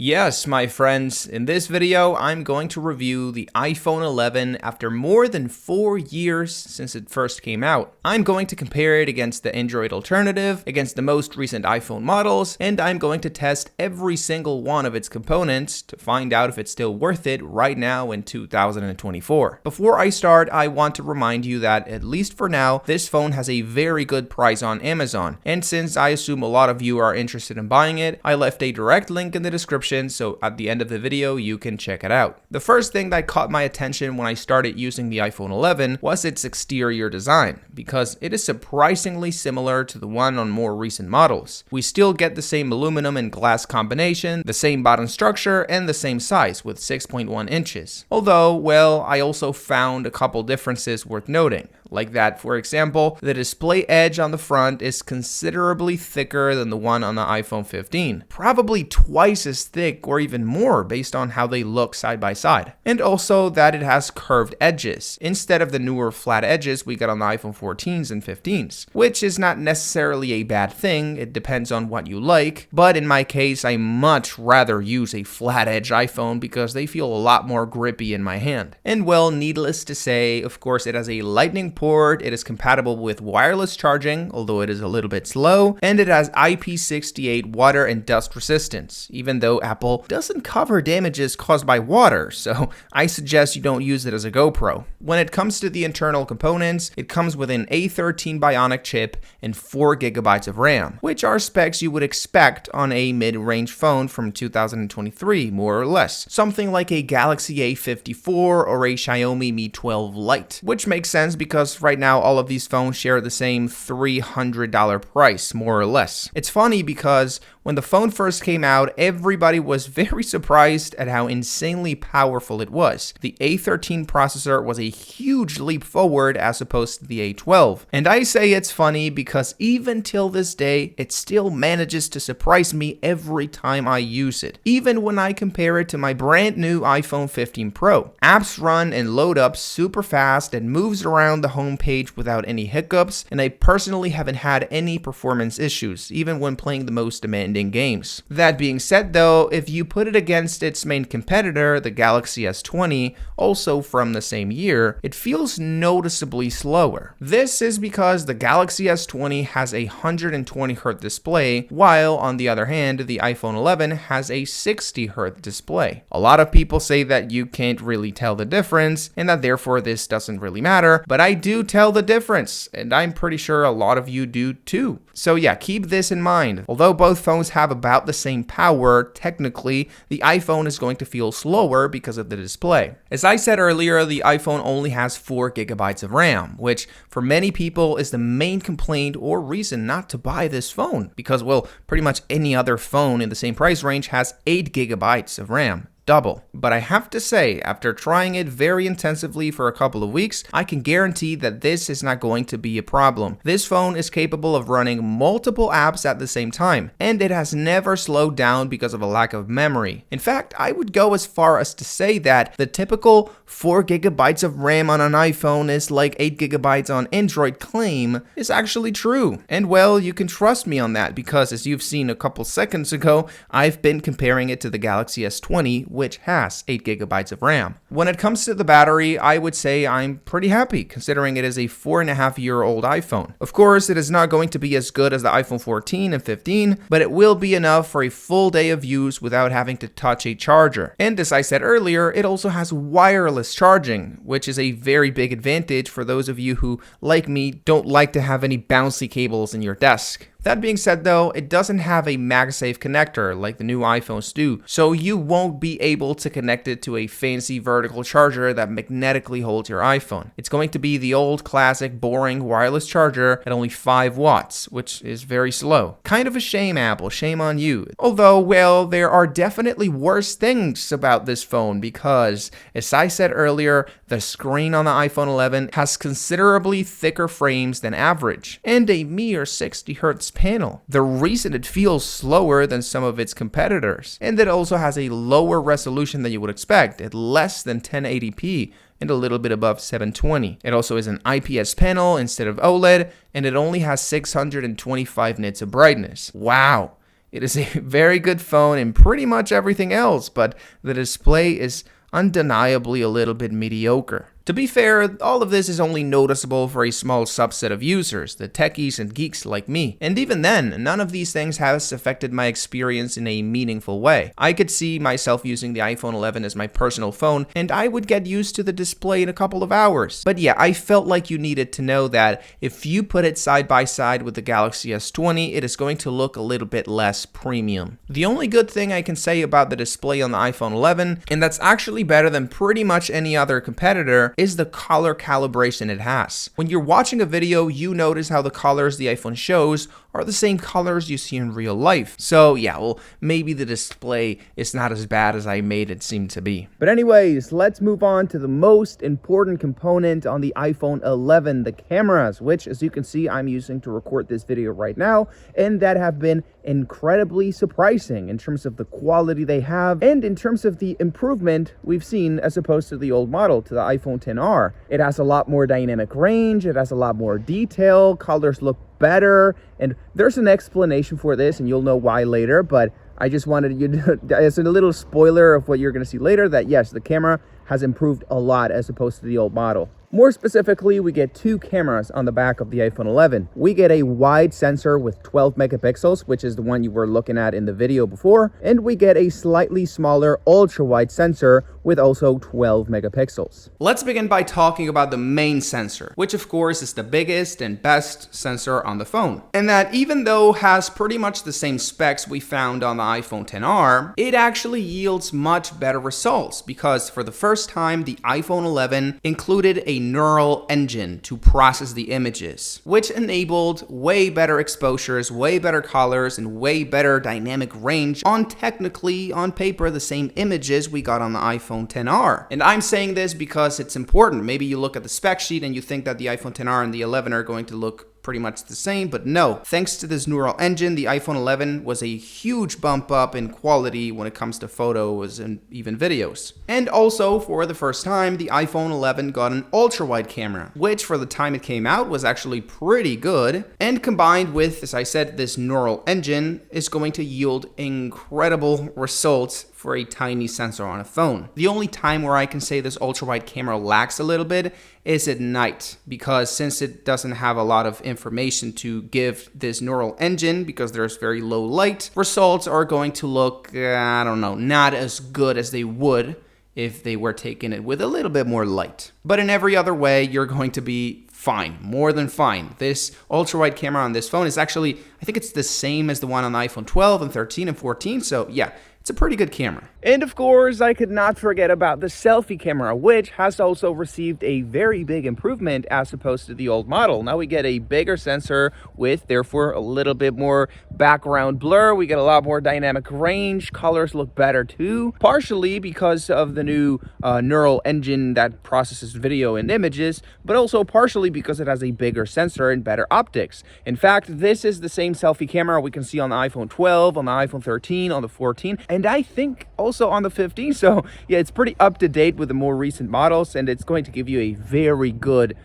Yes, my friends, in this video, I'm going to review the iPhone 11 after more than 4 years since it first came out. I'm going to compare it against the Android alternative, against the most recent iPhone models, and I'm going to test every single one of its components to find out if it's still worth it right now in 2024. Before I start, I want to remind you that, at least for now, this phone has a very good price on Amazon, and since I assume a lot of you are interested in buying it, I left a direct link in the description so at the end of the video you can check it out. The first thing that caught my attention when I started using the iPhone 11 was its exterior design, because it is surprisingly similar to the one on more recent models. We still get the same aluminum and glass combination, the same button structure, and the same size with 6.1 inches. Although, well, I also found a couple differences worth noting. Like that, for example, the display edge on the front is considerably thicker than the one on the iPhone 15. Probably twice as thick or even more based on how they look side by side. And also that it has curved edges, instead of the newer flat edges we got on the iPhone 14s and 15s. Which is not necessarily a bad thing, it depends on what you like, but in my case I much rather use a flat edge iPhone because they feel a lot more grippy in my hand. And well, needless to say, of course it has a Lightning port, it is compatible with wireless charging, although it is a little bit slow, and it has IP68 water and dust resistance, even though Apple doesn't cover damages caused by water, so I suggest you don't use it as a GoPro. When it comes to the internal components, it comes with an A13 Bionic chip and 4GB of RAM, which are specs you would expect on a mid-range phone from 2023, more or less. Something like a Galaxy A54 or a Xiaomi Mi 12 Lite, which makes sense because right now all of these phones share the same $300 price, more or less. It's funny because when the phone first came out, everybody was very surprised at how insanely powerful it was. The A13 processor was a huge leap forward as opposed to the A12. And I say it's funny because even till this day, it still manages to surprise me every time I use it. Even when I compare it to my brand new iPhone 15 Pro. Apps run and load up super fast and moves around the homepage without any hiccups, and I personally haven't had any performance issues, even when playing the most demanding games. That being said though, if you put it against its main competitor, the Galaxy S20, also from the same year, it feels noticeably slower. This is because the Galaxy S20 has a 120Hz display, while on the other hand, the iPhone 11 has a 60Hz display. A lot of people say that you can't really tell the difference, and that therefore this doesn't really matter, but I do tell the difference, and I'm pretty sure a lot of you do too. So yeah, keep this in mind. Although both phones have about the same power, technically, the iPhone is going to feel slower because of the display. As I said earlier, the iPhone only has 4GB of RAM, which for many people is the main complaint or reason not to buy this phone, because well, pretty much any other phone in the same price range has 8GB of RAM. Double. But I have to say, after trying it very intensively for a couple of weeks, I can guarantee that this is not going to be a problem. This phone is capable of running multiple apps at the same time, and it has never slowed down because of a lack of memory. In fact, I would go as far as to say that the typical 4GB of RAM on an iPhone is like 8GB on Android claim is actually true. And well, you can trust me on that because as you've seen a couple seconds ago, I've been comparing it to the Galaxy S20, which has 8GB of RAM. When it comes to the battery, I would say I'm pretty happy considering it is a 4.5-year-old iPhone. Of course, it is not going to be as good as the iPhone 14 and 15, but it will be enough for a full day of use without having to touch a charger. And as I said earlier, it also has wireless charging, which is a very big advantage for those of you who, like me, don't like to have any bouncy cables in your desk. That being said though, it doesn't have a MagSafe connector like the new iPhones do, so you won't be able to connect it to a fancy vertical charger that magnetically holds your iPhone. It's going to be the old classic boring wireless charger at only 5 watts, which is very slow. Kind of a shame, Apple, shame on you. Although, well, there are definitely worse things about this phone because, as I said earlier, the screen on the iPhone 11 has considerably thicker frames than average, and a mere 60Hz panel. The reason it feels slower than some of its competitors, and it also has a lower resolution than you would expect at less than 1080p and a little bit above 720. It also is an IPS panel instead of OLED, and it only has 625 nits of brightness. Wow! It is a very good phone in pretty much everything else, but the display is undeniably a little bit mediocre. To be fair, all of this is only noticeable for a small subset of users, the techies and geeks like me. And even then, none of these things has affected my experience in a meaningful way. I could see myself using the iPhone 11 as my personal phone, and I would get used to the display in a couple of hours. But yeah, I felt like you needed to know that if you put it side by side with the Galaxy S20, it is going to look a little bit less premium. The only good thing I can say about the display on the iPhone 11, and that's actually better than pretty much any other competitor, is the color calibration it has. When you're watching a video, you notice how the colors the iPhone shows are the same colors you see in real life. So yeah, well, maybe the display is not as bad as I made it seem to be. But anyways, let's move on to the most important component on the iPhone 11, the cameras, which as you can see, I'm using to record this video right now, and that have been incredibly surprising in terms of the quality they have and in terms of the improvement we've seen as opposed to the old model, to the iPhone XR. It has a lot more dynamic range, it has a lot more detail, colors look better, and there's an explanation for this and you'll know why later, but I just wanted you to, as a little spoiler of what you're going to see later, that yes, the camera has improved a lot as opposed to the old model. More specifically, we get two cameras on the back of the iPhone 11. We get a wide sensor with 12 megapixels, which is the one you were looking at in the video before, and we get a slightly smaller ultra-wide sensor with also 12 megapixels. Let's begin by talking about the main sensor, which of course is the biggest and best sensor on the phone. And that even though has pretty much the same specs we found on the iPhone XR, it actually yields much better results because for the first time, the iPhone 11 included a neural engine to process the images, which enabled way better exposures, way better colors, and way better dynamic range on technically, on paper, the same images we got on the iPhone XR. And I'm saying this because it's important. Maybe you look at the spec sheet and you think that the iPhone XR and the 11 are going to look pretty much the same, but no. Thanks to this neural engine, the iPhone 11 was a huge bump up in quality when it comes to photos and even videos. And also, for the first time, the iPhone 11 got an ultra-wide camera, which for the time it came out was actually pretty good, and combined with, as I said, this neural engine is going to yield incredible results for a tiny sensor on a phone. The only time where I can say this ultra-wide camera lacks a little bit is at night, because since it doesn't have a lot of information to give this neural engine, because there's very low light, results are going to look, I don't know, not as good as they would if they were taking it with a little bit more light. But in every other way, you're going to be fine, more than fine. This ultra-wide camera on this phone is actually, I think it's the same as the one on the iPhone 12 and 13 and 14, so yeah, it's a pretty good camera. And of course, I could not forget about the selfie camera, which has also received a very big improvement as opposed to the old model. Now we get a bigger sensor with, therefore, a little bit more background blur. We get a lot more dynamic range. Colors look better too, partially because of the new neural engine that processes video and images, but also partially because it has a bigger sensor and better optics. In fact, this is the same selfie camera we can see on the iPhone 12, on the iPhone 13, on the 14, and I think also on the 15. So yeah, it's pretty up to date with the more recent models, and it's going to give you a very good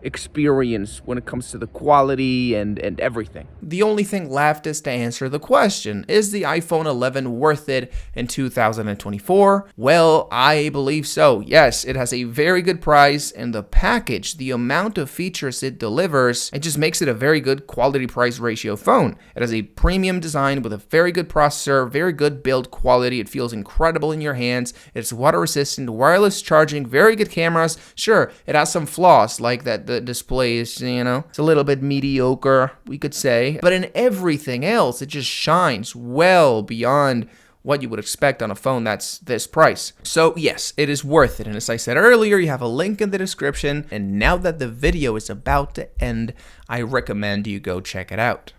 experience when it comes to the quality and everything. The only thing left is to answer the question, is the iPhone 11 worth it in 2024? Well, I believe so. Yes, it has a very good price, and the package, the amount of features it delivers, it just makes it a very good quality price ratio phone. It has a premium design with a very good processor, very good build quality. It feels incredible in your hands. It's water resistant, wireless charging, very good cameras. Sure, it has some flaws like that the display is, it's a little bit mediocre, we could say. But in everything else, it just shines well beyond what you would expect on a phone that's this price. So yes, it is worth it. And as I said earlier, you have a link in the description. And now that the video is about to end, I recommend you go check it out.